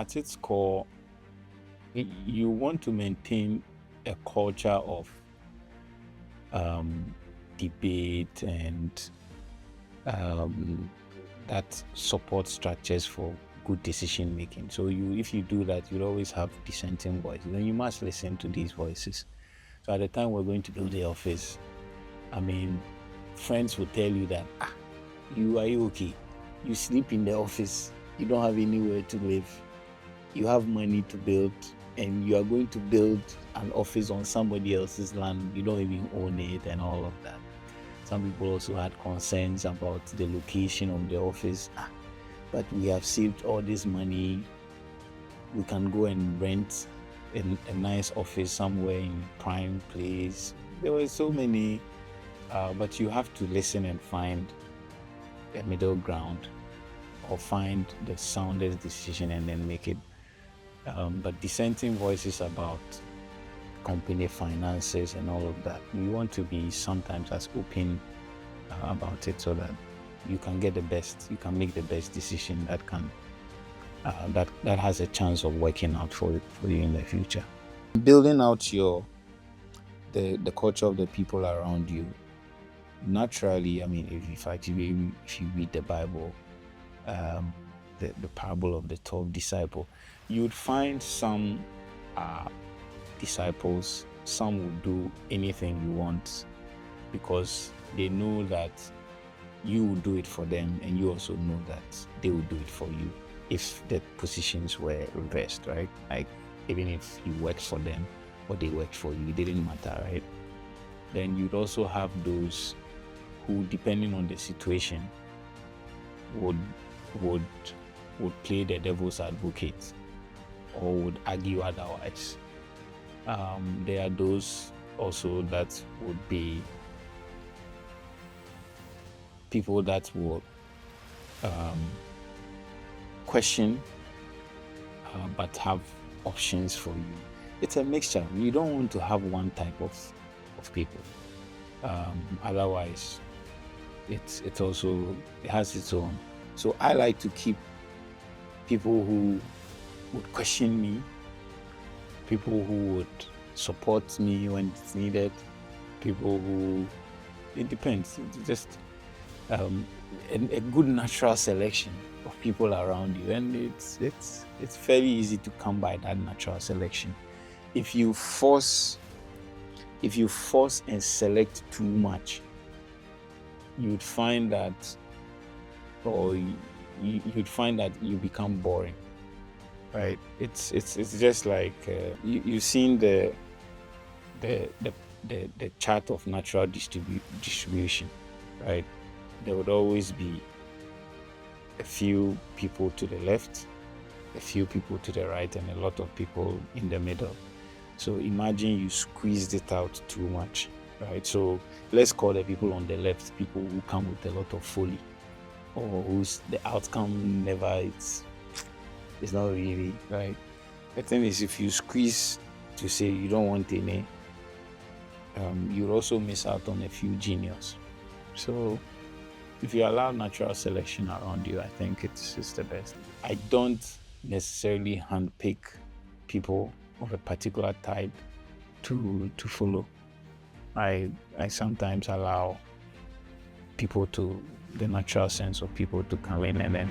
at its core, you want to maintain a culture of debate and that support structures for good decision making. So if you do that, you'll always have dissenting voices, and you must listen to these voices. So at the time we're going to build the office, friends will tell you that, are you okay? You sleep in the office, you don't have anywhere to live, you have money to build, and you are going to build an office on somebody else's land, you don't even own it, and all of that. Some people also had concerns about the location of the office. But we have saved all this money, we can go and rent a nice office somewhere in prime place. There were so many, but you have to listen and find a middle ground, or find the soundest decision and then make it. But dissenting voices about company finances and all of that, you want to be sometimes as open about it, so that you can get the best, you can make the best decision that can that has a chance of working out for you in the future. Building out the culture of the people around you, naturally, if you read the Bible, the parable of the 12 disciples, you would find some disciples, some will do anything you want because they know that you will do it for them, and you also know that they will do it for you if the positions were reversed, right? Like, even if you worked for them or they worked for you, it didn't matter, right? Then you'd also have those who, depending on the situation, would play the devil's advocate or would argue otherwise. There are those also that would be people that will question but have options for you. It's a mixture. You don't want to have one type of people. Otherwise, it has its own. So I like to keep people who would question me, people who would support me when it's needed, people who, it depends. It's just a good natural selection of people around you, and it's fairly easy to come by that natural selection. If you force and select too much, you'd find that you become boring, right? It's just like you've seen the chart of natural distribution, right? There would always be a few people to the left, a few people to the right, and a lot of people in the middle. So imagine you squeezed it out too much, right? So let's call the people on the left people who come with a lot of folly, or whose the outcome it's not really right. The thing is, if you squeeze to say you don't want any, you'll also miss out on a few genius. So if you allow natural selection around you, I think it's the best. I don't necessarily handpick people of a particular type to follow. I sometimes allow the natural sense of people to come in, and then